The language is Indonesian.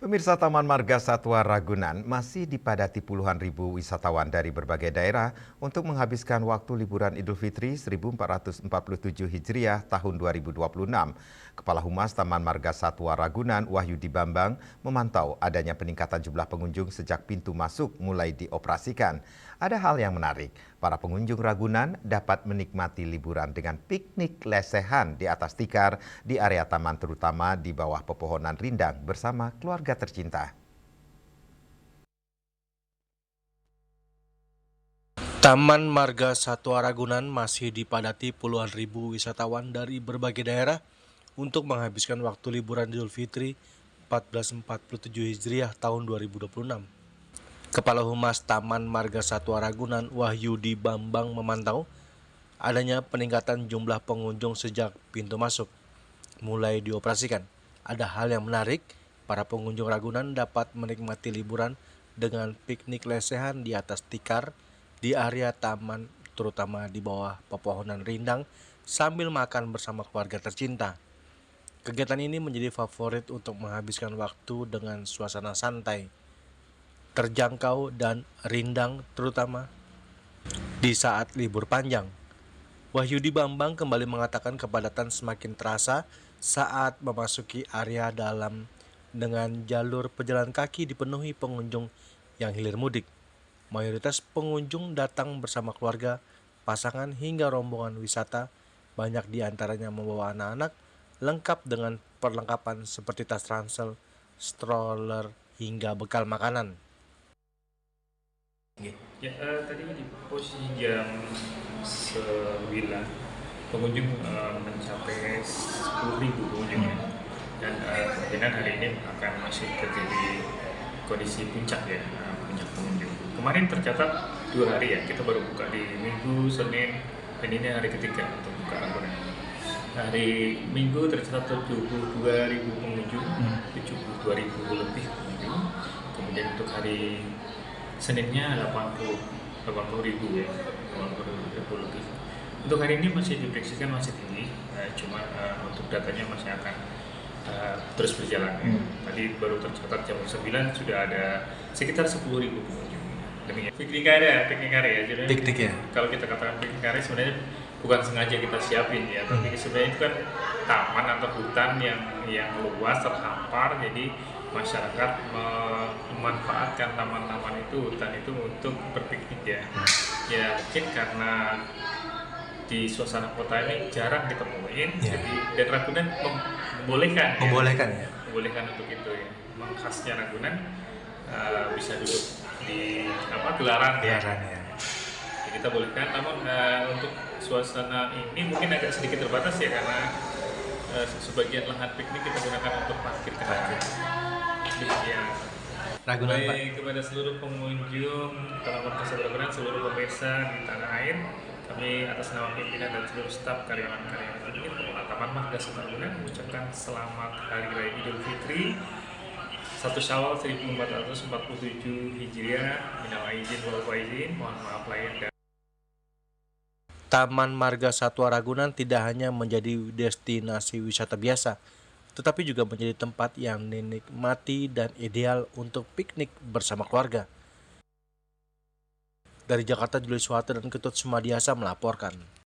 Pemirsa Taman Marga Satwa Ragunan masih dipadati puluhan ribu wisatawan dari berbagai daerah untuk menghabiskan waktu liburan Idul Fitri 1447 Hijriah tahun 2026. Kepala Humas Taman Marga Satwa Ragunan, Wahyudi Bambang, memantau adanya peningkatan jumlah pengunjung sejak pintu masuk mulai dioperasikan. Ada hal yang menarik, para pengunjung Ragunan dapat menikmati liburan dengan piknik lesehan di atas tikar di area taman, terutama di bawah pepohonan rindang bersama keluarga tercinta. Taman Marga Satwa Ragunan masih dipadati puluhan ribu wisatawan dari berbagai daerah untuk menghabiskan waktu liburan Idul Fitri 1447 Hijriah tahun 2026. Kepala Humas Taman Marga Satwa Ragunan, Wahyudi Bambang, memantau adanya peningkatan jumlah pengunjung sejak pintu masuk mulai dioperasikan. Ada hal yang menarik, para pengunjung Ragunan dapat menikmati liburan dengan piknik lesehan di atas tikar di area taman, terutama di bawah pepohonan rindang, sambil makan bersama keluarga tercinta. Kegiatan ini menjadi favorit untuk menghabiskan waktu dengan suasana santai, terjangkau, dan rindang, terutama di saat libur panjang. Wahyudi Bambang kembali mengatakan kepadatan semakin terasa saat memasuki area dalam dengan jalur pejalan kaki dipenuhi pengunjung yang hilir mudik. Mayoritas pengunjung datang bersama keluarga, pasangan, hingga rombongan wisata. Banyak di antaranya membawa anak-anak, lengkap dengan perlengkapan seperti tas ransel, stroller, hingga bekal makanan. Ya, tadi di posisi jam 9 pengunjung mencapai 10.000 pengunjung ya. Dan kemungkinan hari ini akan masih terjadi kondisi puncak ya, puncak pengunjung. Kemarin tercatat 2 hari ya, kita baru buka di Minggu, Senin, dan ini hari ketiga untuk buka Ragunan. Hari Minggu tercatat 72.000 pengunjung, 72.000 lebih pengunjung. Kemudian untuk hari Seninnya 80 ribu ya, 80 ribu lebih. Untuk hari ini masih diprediksikan masih tinggi, cuma untuk datanya masih akan terus berjalan. Tadi baru tercatat jam 9 sudah ada sekitar 10.000 pengunjung. Demikian. Piknik area. Jadi Piknik ya? Kalau kita katakan piknik area sebenarnya bukan sengaja kita siapin ya, tapi sebenarnya itu kan taman atau hutan yang luas terhampar, jadi masyarakat memanfaatkan taman-taman itu, hutan itu untuk berpiknik ya. Ya mungkin karena di suasana kota ini jarang ditemuin, jadi dan Ragunan membolehkan untuk itu ya. Memang khasnya Ragunan bisa duduk di gelaran ya. Jadi kita bolehkan, namun untuk suasana ini mungkin agak sedikit terbatas ya, karena sebagian lahan piknik kita gunakan untuk parkir kendaraan. Ya. Ragunan, Pak. Baik, kepada seluruh pengunjung Taman Marga Satwa Ragunan, seluruh pemirsa di tanah air, kami atas nama pimpinan dan seluruh staf karyawan-karyawan unit pengelola Taman Marga Satwa Ragunan mengucapkan selamat Hari Raya Idul Fitri 1 Syawal 1447 Hijriah. Minal aidin wal faizin, mohon maaf lahir dan Taman Marga Satwa Ragunan tidak hanya menjadi destinasi wisata biasa, tetapi juga menjadi tempat yang dinikmati dan ideal untuk piknik bersama keluarga. Dari Jakarta, Julius Suharto dan Ketut Sumadiasa melaporkan.